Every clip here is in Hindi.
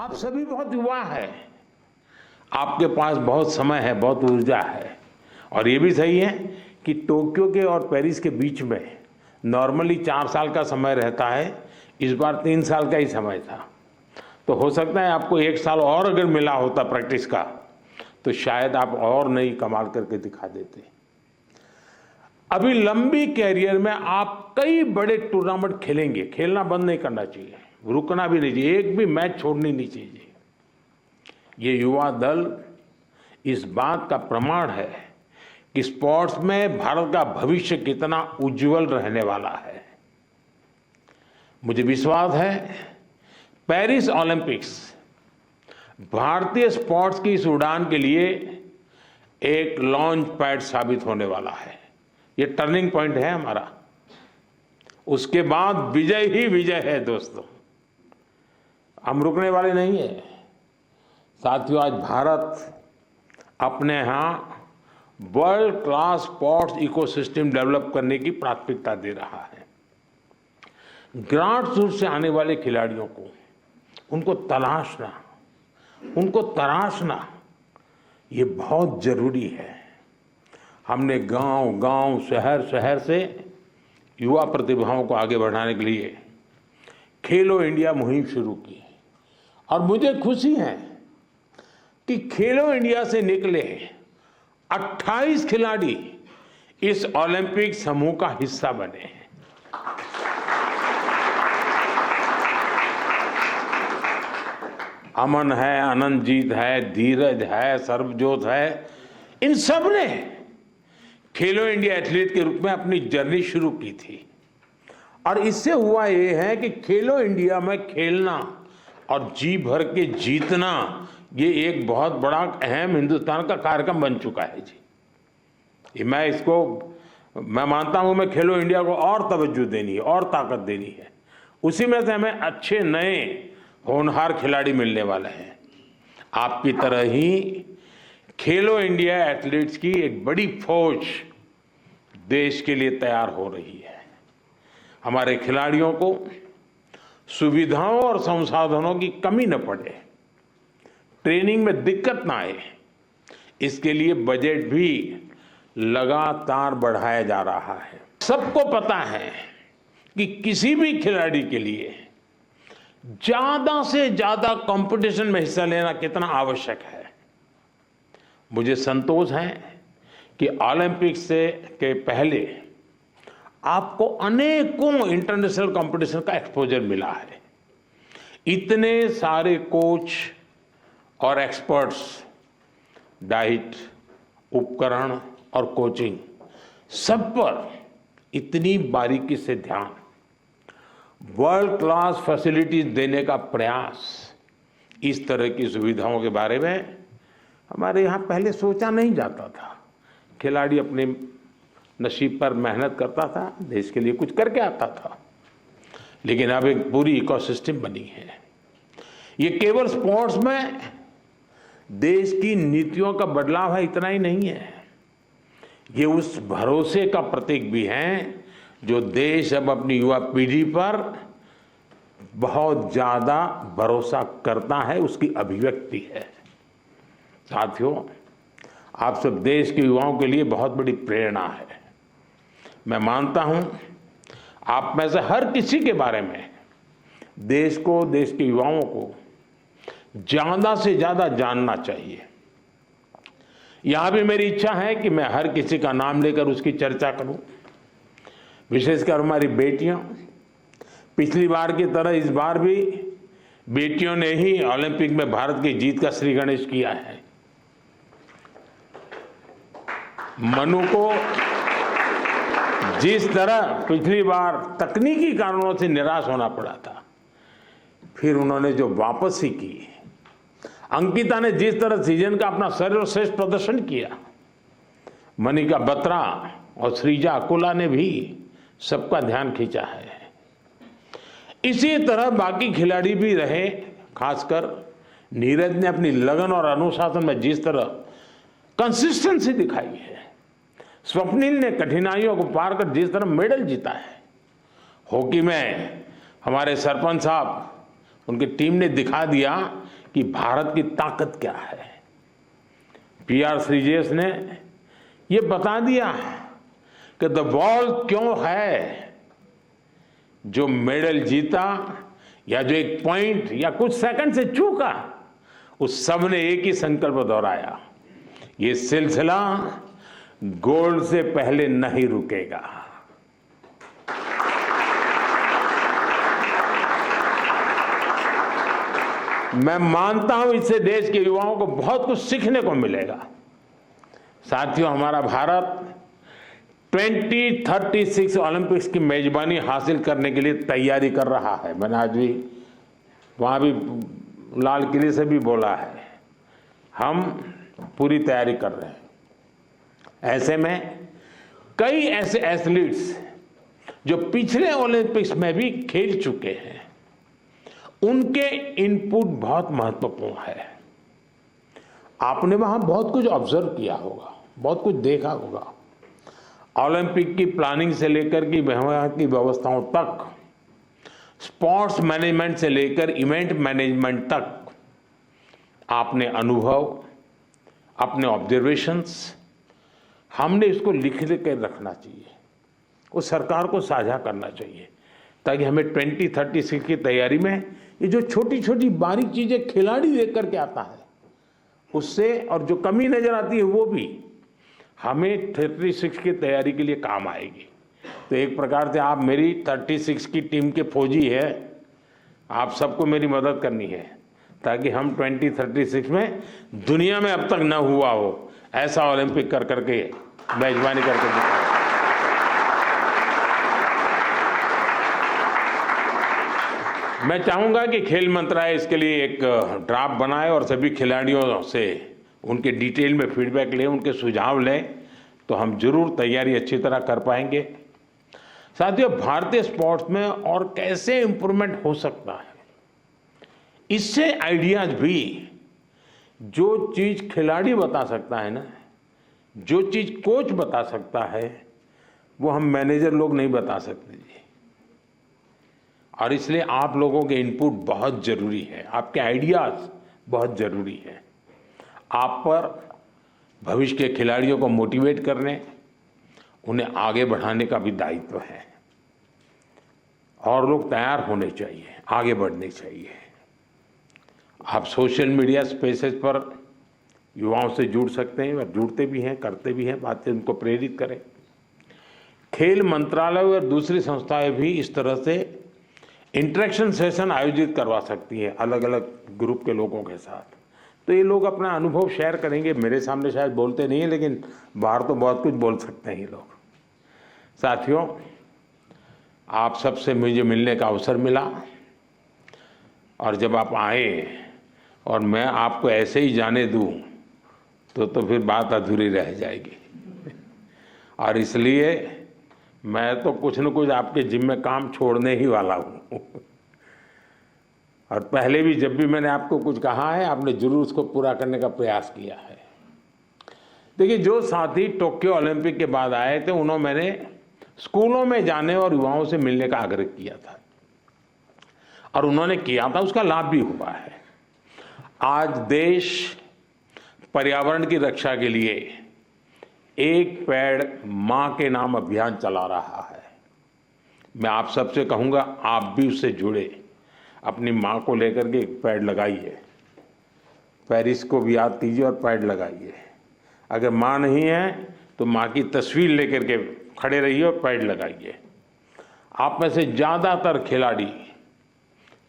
आप सभी बहुत युवा है, आपके पास बहुत समय है, बहुत ऊर्जा है। और ये भी सही है कि टोक्यो के और पेरिस के बीच में नॉर्मली 4 साल का समय रहता है, इस बार 3 साल का ही समय था। तो हो सकता है आपको 1 साल और अगर मिला होता प्रैक्टिस का तो शायद आप और नई कमाल करके दिखा देते। अभी लंबी कैरियर में आप कई बड़े टूर्नामेंट खेलेंगे, खेलना बंद नहीं करना चाहिए, रुकना भी नहीं चाहिए, एक भी मैच छोड़नी नहीं चाहिए। ये युवा दल इस बात का प्रमाण है कि स्पोर्ट्स में भारत का भविष्य कितना उज्जवल रहने वाला है। मुझे विश्वास है पेरिस ओलंपिक्स भारतीय स्पोर्ट्स की इस उड़ान के लिए एक लॉन्च पैड साबित होने वाला है। ये टर्निंग पॉइंट है हमारा, उसके बाद विजय ही विजय है दोस्तों, हम रुकने वाले नहीं है। साथियों, आज भारत अपने यहाँ world class sports ecosystem develop करने की प्राथमिकता दे रहा है। ग्रासरूट से आने वाले खिलाड़ियों को उनको तराशना ये बहुत जरूरी है। हमने गांव-गांव, शहर-शहर से युवा प्रतिभाओं को आगे बढ़ाने के लिए खेलो इंडिया मुहिम शुरू की और मुझे खुशी है कि खेलो इंडिया से निकले 28 खिलाड़ी इस ओलंपिक समूह का हिस्सा बने हैं। अमन है, अनंतजीत है, धीरज है, सर्वजोत है, इन सब ने खेलो इंडिया एथलीट के रूप में अपनी जर्नी शुरू की थी। और इससे हुआ ये है कि खेलो इंडिया में खेलना और जी भर के जीतना ये एक बहुत बड़ा अहम हिंदुस्तान का कार्यक्रम बन चुका है जी। ये मैं मानता हूँ मैं खेलो इंडिया को और तवज्जो देनी है और ताकत देनी है। उसी में से हमें अच्छे नए होनहार खिलाड़ी मिलने वाले हैं। आपकी तरह ही खेलो इंडिया एथलीट्स की एक बड़ी फौज देश के लिए तैयार हो रही है। हमारे खिलाड़ियों को सुविधाओं और संसाधनों की कमी न पड़े, ट्रेनिंग में दिक्कत ना आए, इसके लिए बजट भी लगातार बढ़ाया जा रहा है। सबको पता है कि किसी भी खिलाड़ी के लिए ज्यादा से ज्यादा कंपटीशन में हिस्सा लेना कितना आवश्यक है। मुझे संतोष है कि ओलंपिक्स के पहले आपको अनेकों इंटरनेशनल कंपटीशन का एक्सपोजर मिला है। इतने सारे कोच और एक्सपर्ट्स, डाइट, उपकरण और कोचिंग, सब पर इतनी बारीकी से ध्यान, वर्ल्ड क्लास फैसिलिटीज देने का प्रयास, इस तरह की सुविधाओं के बारे में हमारे यहाँ पहले सोचा नहीं जाता था। खिलाड़ी अपने नसीब पर मेहनत करता था, देश के लिए कुछ करके आता था, लेकिन अब एक पूरी इकोसिस्टम बनी है। ये केवल स्पोर्ट्स में देश की नीतियों का बदलाव है, इतना ही नहीं है, ये उस भरोसे का प्रतीक भी है जो देश अब अपनी युवा पीढ़ी पर बहुत ज्यादा भरोसा करता है, उसकी अभिव्यक्ति है। साथियों, आप सब देश के युवाओं के लिए बहुत बड़ी प्रेरणा है। मैं मानता हूं आप में से हर किसी के बारे में देश को, देश के युवाओं को ज्यादा से ज्यादा जानना चाहिए। यहां भी मेरी इच्छा है कि मैं हर किसी का नाम लेकर उसकी चर्चा करूं, विशेषकर हमारी बेटियां। पिछली बार की तरह इस बार भी बेटियों ने ही ओलंपिक में भारत की जीत का श्री गणेश किया है। मनु को जिस तरह पिछली बार तकनीकी कारणों से निराश होना पड़ा था, फिर उन्होंने जो वापसी की, अंकिता ने जिस तरह सीजन का अपना सर्वश्रेष्ठ प्रदर्शन किया, मनिका बत्रा और श्रीजा अकोला ने भी सबका ध्यान खींचा है। इसी तरह बाकी खिलाड़ी भी रहे, खासकर नीरज ने अपनी लगन और अनुशासन में जिस तरह कंसिस्टेंसी दिखाई है, स्वप्निल ने कठिनाइयों को पार कर जिस तरह मेडल जीता है, हॉकी में हमारे सरपंच साहब उनकी टीम ने दिखा दिया कि भारत की ताकत क्या है। पीआर श्रीजेश ने ये बता दिया कि द बॉल क्यों है। जो मेडल जीता या जो एक पॉइंट या कुछ सेकंड से चूका, उस सब ने एक ही संकल्प दोहराया, ये सिलसिला गोल्ड से पहले नहीं रुकेगा। मैं मानता हूं इससे देश के युवाओं को बहुत कुछ सीखने को मिलेगा। साथियों, हमारा भारत 2036 ओलंपिक्स की मेजबानी हासिल करने के लिए तैयारी कर रहा है। मैंने आज भी वहां भी लाल किले से भी बोला है, हम पूरी तैयारी कर रहे हैं। ऐसे में कई ऐसे एथलीट्स जो पिछले ओलंपिक्स में भी खेल चुके हैं, उनके इनपुट बहुत महत्वपूर्ण है। आपने वहां बहुत कुछ ऑब्जर्व किया होगा, बहुत कुछ देखा होगा। ओलंपिक की प्लानिंग से लेकर की वहां की व्यवस्थाओं तक, स्पोर्ट्स मैनेजमेंट से लेकर इवेंट मैनेजमेंट तक, आपने अनुभव, अपने ऑब्जर्वेशंस, हमने इसको लिख कर रखना चाहिए, वो सरकार को साझा करना चाहिए, ताकि हमें 2036 की तैयारी में ये जो छोटी छोटी बारीक चीजें खिलाड़ी देख करके आता है, उससे और जो कमी नजर आती है वो भी हमें 36 की तैयारी के लिए काम आएगी। तो एक प्रकार से आप मेरी 36 की टीम के फौजी है, आप सबको मेरी मदद करनी है, ताकि हम 2036 में दुनिया में अब तक न हुआ हो ऐसा ओलंपिक कर करके मेजबानी करके दिखाएं। मैं चाहूंगा कि खेल मंत्रालय इसके लिए एक ड्राफ्ट बनाए और सभी खिलाड़ियों से उनके डिटेल में फीडबैक लें, उनके सुझाव लें, तो हम जरूर तैयारी अच्छी तरह कर पाएंगे। साथियों, भारतीय स्पोर्ट्स में और कैसे इंप्रूवमेंट हो सकता है, इससे आइडियाज भी, जो चीज खिलाड़ी बता सकता है ना, जो चीज कोच बता सकता है, वो हम मैनेजर लोग नहीं बता सकते जी। और इसलिए आप लोगों के इनपुट बहुत जरूरी है, आपके आइडियाज बहुत जरूरी है। आप पर भविष्य के खिलाड़ियों को मोटिवेट करने, उन्हें आगे बढ़ाने का भी दायित्व है। और लोग तैयार होने चाहिए, आगे बढ़ने चाहिए। आप सोशल मीडिया स्पेसेस पर युवाओं से जुड़ सकते हैं और जुड़ते भी हैं, करते भी हैं, बातें उनको प्रेरित करें। खेल मंत्रालय और दूसरी संस्थाएं भी इस तरह से इंटरेक्शन सेशन आयोजित करवा सकती हैं अलग अलग ग्रुप के लोगों के साथ। तो ये लोग अपना अनुभव शेयर करेंगे। मेरे सामने शायद बोलते नहीं हैं, लेकिन बाहर तो बहुत कुछ बोल सकते हैं ये लोग। साथियों, आप सबसे मुझे मिलने का अवसर मिला, और जब आप आए और मैं आपको ऐसे ही जाने दूं तो फिर बात अधूरी रह जाएगी। और इसलिए मैं तो कुछ न कुछ आपके जिम्मे काम छोड़ने ही वाला हूँ। और पहले भी जब भी मैंने आपको कुछ कहा है, आपने जरूर उसको पूरा करने का प्रयास किया है। देखिए, जो साथी टोक्यो ओलंपिक के बाद आए थे, उन्होंने मैंने स्कूलों में जाने और युवाओं से मिलने का आग्रह किया था, और उन्होंने किया था, उसका लाभ भी हुआ है। आज देश पर्यावरण की रक्षा के लिए एक पेड़ मां के नाम अभियान चला रहा है। मैं आप सबसे कहूंगा, आप भी उससे जुड़े, अपनी मां को लेकर के एक पेड़ लगाइए, पेरिस को भी याद कीजिए और पेड़ लगाइए। अगर मां नहीं है तो मां की तस्वीर लेकर के खड़े रहिए और पेड़ लगाइए। आप में से ज्यादातर खिलाड़ी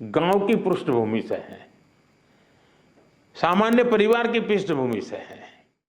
गांव की पृष्ठभूमि से हैं, सामान्य परिवार की पृष्ठभूमि से हैं।